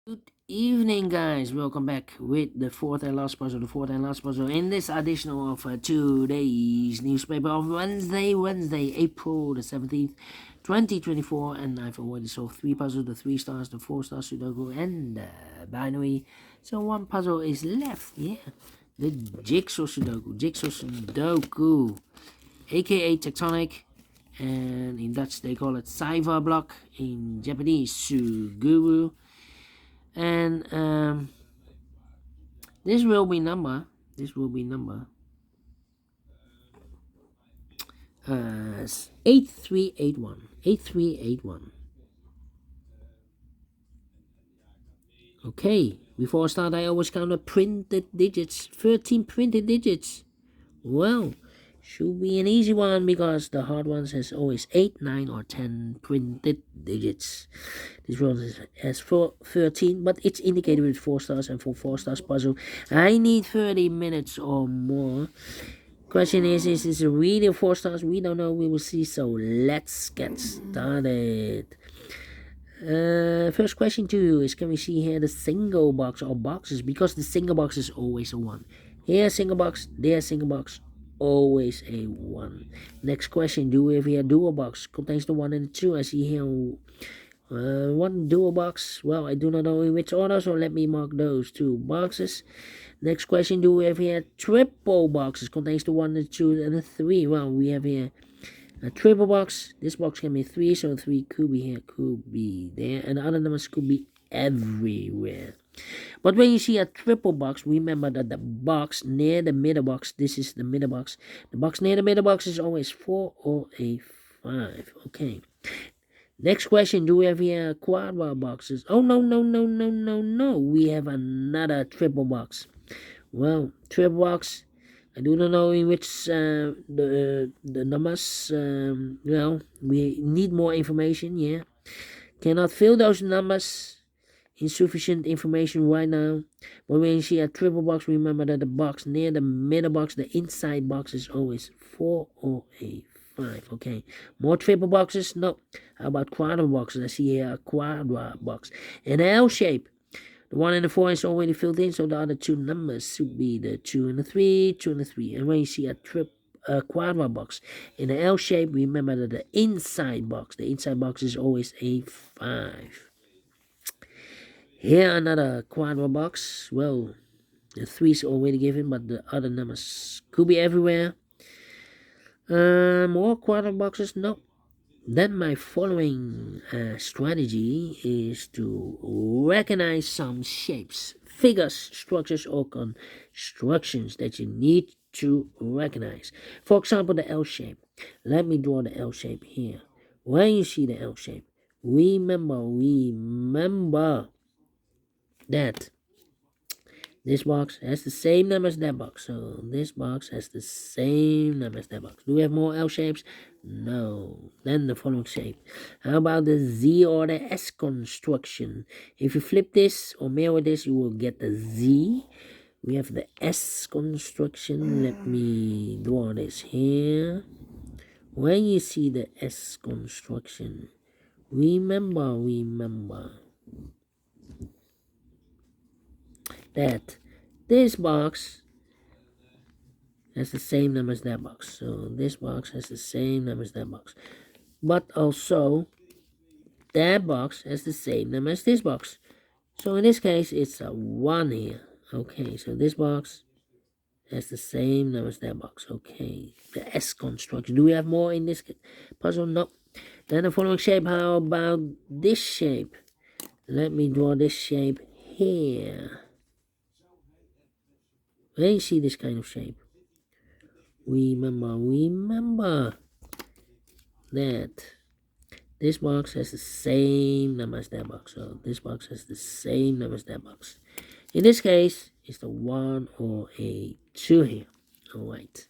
Good evening, guys. Welcome back with the fourth and last puzzle. In this edition of today's newspaper of Wednesday, April the 17th, 2024. And I've already solved three puzzles: the 3 stars, the 4 star Sudoku, and the binary. So one puzzle is left. Yeah, the Jigsaw Sudoku, a.k.a. Tectonic. And in Dutch they call it Cyber Block. In Japanese, Suguru. And this will be number 8381. Okay, before I start I always count the printed digits. 13 printed digits. Well, should be an easy one because the hard ones has always 8, 9 or 10 printed digits. This one has 13, but it's indicated with 4 stars, and for 4 stars puzzle I need 30 minutes or more. Question is this really 4 stars? We don't know, we will see, so let's get started. First question to you is, can we see here the single box or boxes? Because the single box is always a 1. Here single box, there single box, always a 1. Next question, do we have here dual box? Contains the 1 and the 2. I see here one dual box. Well, I do not know in which order, so let me mark those 2 boxes. Next question, do we have here triple boxes? Contains the 1 and the 2 and the 3. Well, we have here a triple box. This box can be 3, so 3 could be here, could be there, and the other numbers could be everywhere. But when you see a triple box, remember that the box near the middle box, this is the middle box. The box near the middle box is always 4 or a 5. Okay. Next question, do we have here quadra boxes? Oh, no. We have another triple box. Well, triple box, I do not know in which the numbers. Well, we need more information. Yeah, cannot fill those numbers. Insufficient information right now. But when you see a triple box, remember that the box near the middle box, the inside box, is always 4 or a 5. Okay, more triple boxes? No. How about quadra boxes? I see here a quadra box in an L shape. The 1 and the 4 is already filled in, so the other 2 numbers should be the 2 and the 3, 2 and the 3. And when you see a quadra box in an L shape, remember that the inside box is always a 5. Here another quadra box. Well, the 3 is already given, but the other numbers could be everywhere. More quadra boxes? No. Then my following strategy is to recognize some shapes, figures, structures, or constructions that you need to recognize. For example, the L shape. Let me draw the L shape here. When you see the L shape, remember that this box has the same number as that box. So this box has the same number as that box. Do we have more L shapes? No. Then the following shape. How about the Z or the S construction? If you flip this or mirror this, you will get the Z. We have the S construction. Let me draw this here. When you see the S construction, remember that this box has the same number as that box. So this box has the same number as that box. But also, that box has the same number as this box. So in this case, it's a 1 here. Okay, so this box has the same number as that box. Okay, the S construction. Do we have more in this puzzle? No. Then the following shape. How about this shape? Let me draw this shape here. When you see this kind of shape, remember that this box has the same number as that box. So this box has the same number as that box. In this case, it's the 1 or a 2 here. Alright.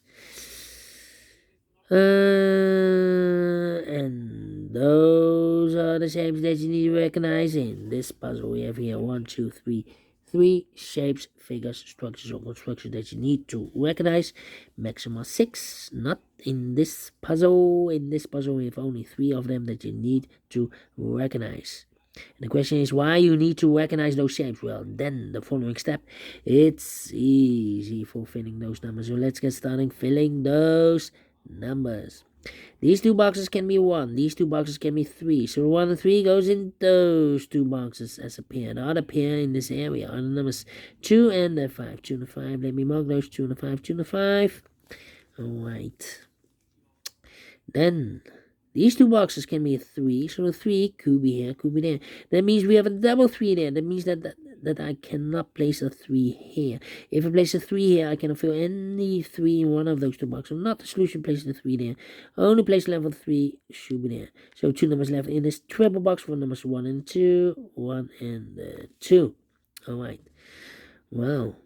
And those are the shapes that you need to recognize in this puzzle. We have here 1, 2, 3 shapes, figures, structures, or constructions that you need to recognize. Maximum 6. Not in this puzzle. In this puzzle, we have only 3 of them that you need to recognize. And the question is why you need to recognize those shapes. Well, then the following step, it's easy for filling those numbers. So let's get started filling those numbers. These two boxes can be 1. These two boxes can be 3. So 1 and 3 goes in those two boxes as a pair. The other pair in this area are the numbers 2 and 5. 2 and 5. Let me mark those 2 and 5. 2 and 5. Alright. Then these two boxes can be a 3. So the 3 could be here, could be there. That means we have a double 3 there. That means that I cannot place a 3 here. If I place a 3 here, I cannot fill any 3 in one of those two boxes. So not the solution, place the 3 there. Only place level 3 should be there. So 2 numbers left in this triple box for numbers 1 and 2. 1 and 2. Alright. Well,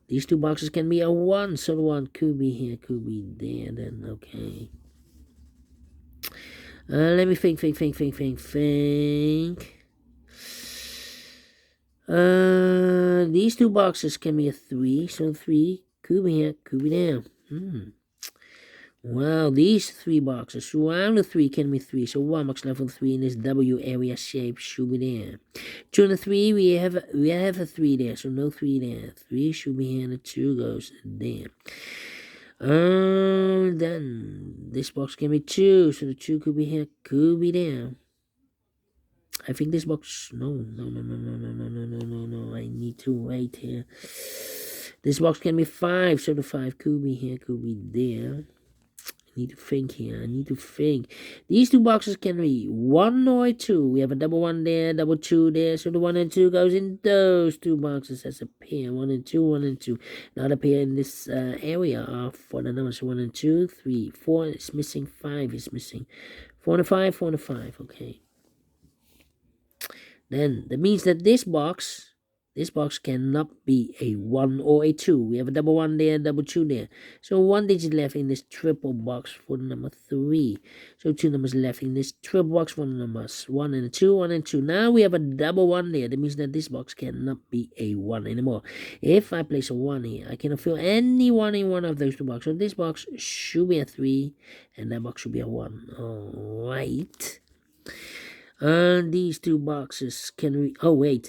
these two boxes can be a 1. So the 1 could be here, could be there. Then, okay. Let me think. These two boxes can be a 3, so 3 could be here, could be there. Well, these 3 boxes surround the 3 can be 3, so 1 box level 3 in this W area shape should be there. 2 and 3, we have a 3 there, so no 3 there. 3 should be here, and the 2 goes there. Then this box can be 2, so the 2 could be here, could be there. I think this box, no, I need to wait here. This box can be 5, so the 5 could be here, could be there. I need to think here, These two boxes can be 1 or 2. We have a double 1 there, double 2 there, so the 1 and 2 goes in those two boxes as a pair. 1 and 2, 1 and 2. Another pair in this area are for the numbers 1 and 2, 3, 4 is missing, 5 is missing. 4 and 5, 4 and 5, okay. Then that means that this box cannot be a 1 or a 2. We have a double 1 there, double 2 there. So 1 digit left in this triple box for the number 3. So 2 numbers left in this triple box for the numbers 1 and 2, 1 and 2. Now we have a double 1 there. That means that this box cannot be a 1 anymore. If I place a 1 here, I cannot fill any 1 in one of those two boxes. So this box should be a 3, and that box should be a 1. Alright. These two boxes can be,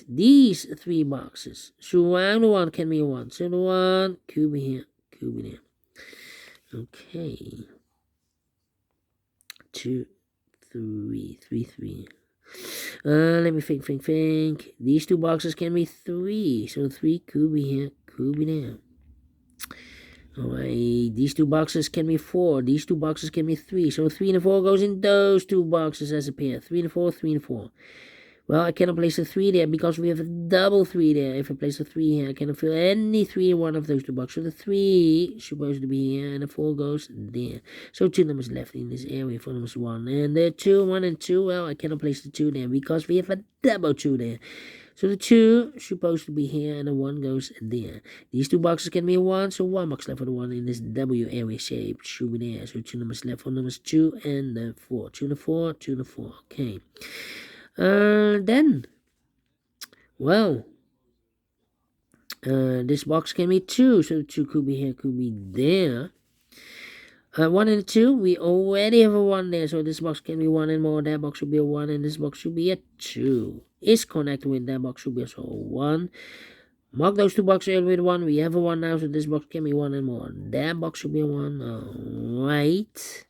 these 3 boxes surround the 1 can be 1. So the 1 could be here, could be there. Okay. 2, 3, 3, 3. Let me think. These two boxes can be 3. So 3 could be here, could be there. Alright, these two boxes can be 4. These two boxes can be 3. So 3 and 4 goes in those two boxes as a pair. 3 and 4, 3 and 4. Well, I cannot place a 3 there because we have a double 3 there. If I place a 3 here, I cannot fill any 3 in one of those two boxes. So the 3 is supposed to be here and the 4 goes there. So 2 numbers left in this area for numbers 1. And the 2, 1 and 2, well, I cannot place the 2 there because we have a double 2 there. So the 2 is supposed to be here and the 1 goes there. These two boxes can be 1, so 1 box left for the 1 in this W area shape should be there. So 2 numbers left for numbers 2 and 4. 2 and 4, 2 and 4. Okay. Then, well, this box can be 2, so the 2 could be here, could be there. 1 and 2, we already have a 1 there, so this box can be 1 and more. That box should be a 1, and this box should be a 2. Is connected with that box should be also a 1. Mark those two boxes earlier with 1. We have a 1 now, so this box can be 1 and more. That box should be a 1. Alright.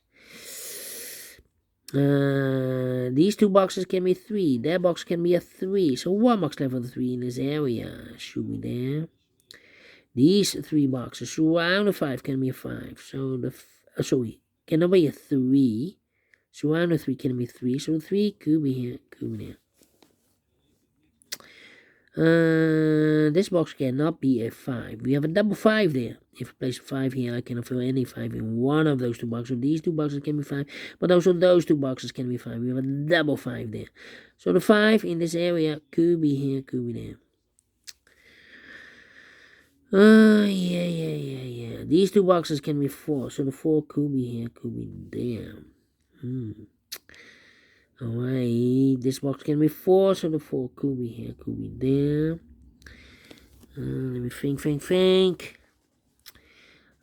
These two boxes can be 3. That box can be a 3. So 1 box left for the 3 in this area should be there. These 3 boxes surround the 5 can be a 5. So the cannot be a 3. Surround the 3 can be 3. So the 3 could be here, could be there. This box cannot be a 5. We have a double 5 there. If I place a 5 here, I cannot fill any 5 in one of those two boxes. So these two boxes can be 5, but also those two boxes can be 5. We have a double 5 there. So the 5 in this area could be here, could be there. Yeah. These two boxes can be 4, so the 4 could be here, could be there. Alright, this box can be 4, so the 4 could be here, could be there. Let me think.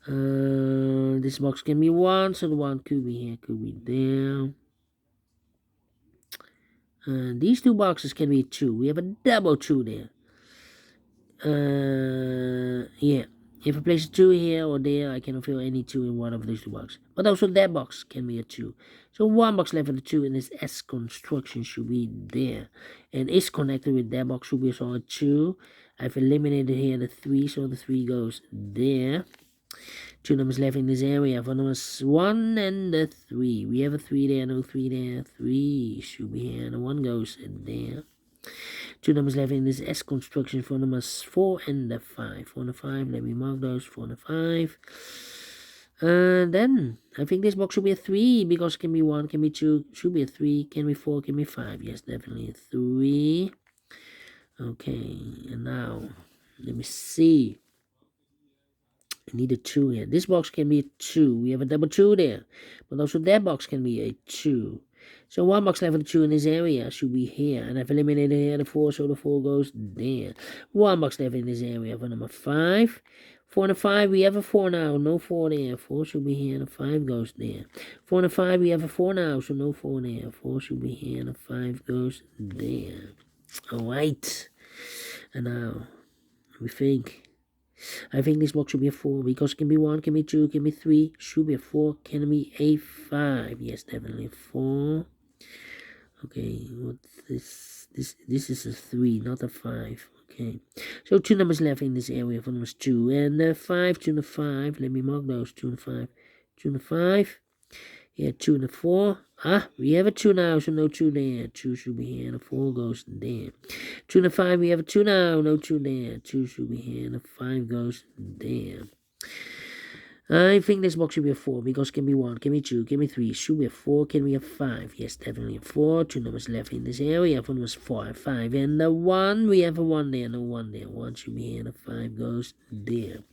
This box can be 1, so the 1 could be here, could be there. These two boxes can be 2. We have a double 2 there. Yeah. If I place a 2 here or there, I cannot fill any 2 in one of these two boxes. But also that box can be a 2. So one box left with a 2 in this S construction should be there. And is connected with that box should be also a 2. I've eliminated here the 3, so the 3 goes there. 2 numbers left in this area for numbers 1 and the 3. We have a 3 there, no 3 there. 3 should be here, and the 1 goes in there. 2 numbers left in this S construction for numbers 4 and the 5. 4 and the 5, let me mark those. 4 and the 5. And then I think this box should be a 3 because it can be 1, can be 2, should be a 3, can be 4, can be 5. Yes, definitely a 3. Okay, and now let me see. I need a 2 here. This box can be a 2. We have a double 2 there. But also that box can be a 2. So one box left with a 2 in this area should be here. And I've eliminated here the 4, so the 4 goes there. One box left in this area for number 5. 4 and a 5, we have a 4 now. No 4 there. 4 should be here, and the 5 goes there. 4 and a 5, we have a 4 now, so no 4 there. 4 should be here, and the 5 goes there. Alright. And now, we think. I think this box should be a 4 because it can be 1, can be 2, can be 3, should be a 4, can be a 5. Yes, definitely a 4. Okay, what this is a 3, not a 5. Okay, so 2 numbers left in this area for numbers 2 and 5, 2 and 5. Let me mark those 2 and 5, 2 and 5. Yeah, 2 and 4. We have a 2 now, so no 2 there. 2 should be here, and the 4 goes there. 2 and 5, we have a 2 now, no 2 there. 2 should be here, and the 5 goes there. I think this box should be a 4, because it can be 1, can be 2, can be 3, should be a 4, can be a 5. Yes, definitely a 4. 2 numbers left in this area, for numbers 4 and 5. And the 1, we have a 1 there, no 1 there. 1 should be here, and the 5 goes there.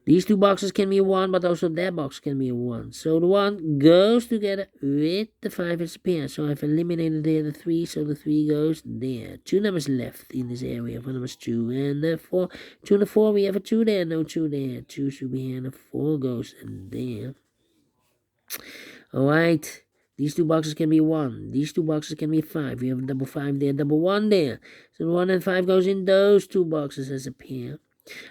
These two boxes can be a 1, but also that box can be a 1. So the 1 goes together with the 5 as a pair. So I've eliminated there the 3, so the 3 goes there. 2 numbers left in this area for numbers 2 and the 4. 2 and the 4, we have a 2 there, no 2 there. 2 should be here, and the 4 goes there. Alright, these two boxes can be 1. These two boxes can be 5. We have a double 5 there, double 1 there. So the 1 and 5 goes in those two boxes as a pair.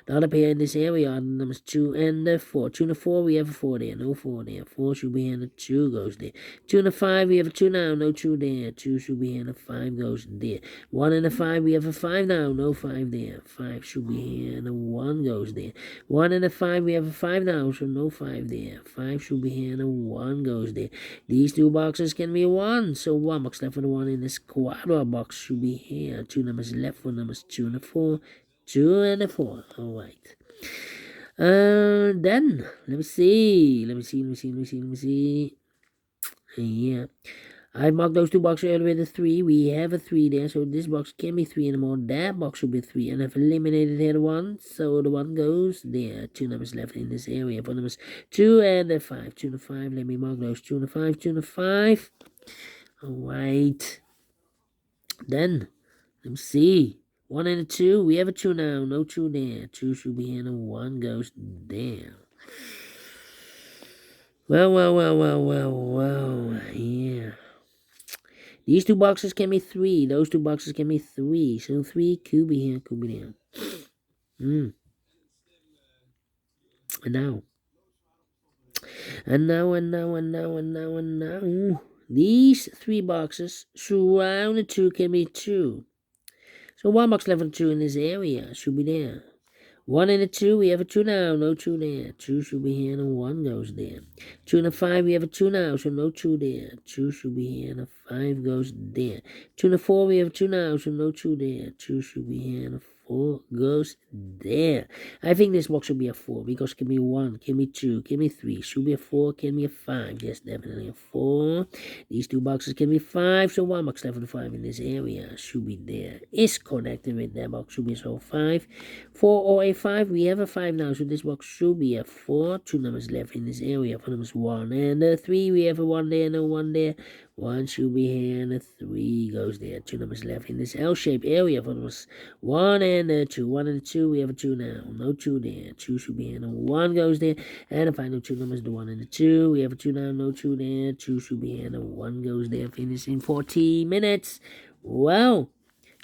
The other pair in this area are numbers 2 and 4. 2 and 4, we have a 4 there, no 4 there. 4 should be here, and the 2 goes there. 2 and 5, we have a 2 now, no 2 there. 2 should be here, and the 5 goes there. 1 and 5, we have a 5 now, no 5 there. 5 should be here, and the 1 goes there. 1 and 5, we have a 5 now, so no 5 there. 5 should be here, and the 1 goes there. These two boxes can be 1, so 1 box left for the 1 in this quadra box should be here. 2 numbers left for numbers 2 and 4. 2 and 4. Alright. Then let me see. Yeah. I marked those two boxes earlier with a 3. We have a 3 there, so this box can be 3 anymore. That box should be 3. And I've eliminated here the 1, so the 1 goes there. 2 numbers left in this area for numbers 2 and 5. 2 and 5. Let me mark those 2 and 5. 2 and 5. Alright. Then let me see. 1 and a 2, we have a 2 now, no 2 there. 2 should be here, and 1 goes there. Well, yeah. These two boxes can be 3, those two boxes can be 3. So 3 could be here, could be there. And now. These 3 boxes surrounded 2 can be 2. So 1 box left for 2 in this area should be there. 1 and a 2, we have a 2 now, no 2 there. 2 should be here, and 1 goes there. 2 and a 5, we have a 2 now, so no 2 there. 2 should be here, and a 5 goes there. 2 and a 4, we have a 2 now, so no 2 there. 2 should be here, and a 4 goes there. I think this box should be a 4, because it can be 1, can be 2, can be 3. Should be a 4, can be a 5. Yes, definitely a 4. These two boxes can be 5, so 1 box left for the 5 in this area should be there. Is connected with that box, should be so 5. 4 or a 5, we have a 5 now, so this box should be a 4. 2 numbers left in this area for numbers 1 and 3, we have a 1 there, no 1 there. 1 should be here, and a 3 goes there. 2 numbers left in this L-shaped area for numbers 1 and a 2. 1 and a 2, we have a 2 now. No 2 there. 2 should be here, and a 1 goes there. And the final 2 numbers, the 1 and the 2. We have a 2 now, no 2 there. 2 should be here, and a 1 goes there. Finish in 14 minutes. Well,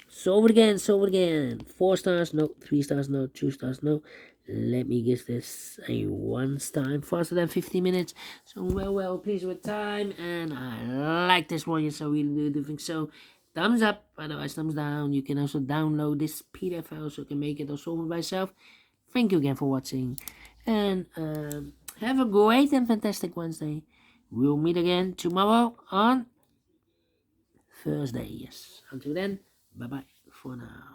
solve it again, solve it again. 4 stars, no. 3 stars, no. 2 stars, no. Let me guess this a 1 time faster than 50 minutes. So well pleased with time, and I like this one. Yes, I really do think so. Thumbs up, otherwise thumbs down. You can also download this PDF file so you can make it or solve it by yourself. Thank you again for watching, and have a great and fantastic Wednesday. We'll meet again tomorrow on Thursday. Yes. Until then, bye bye for now.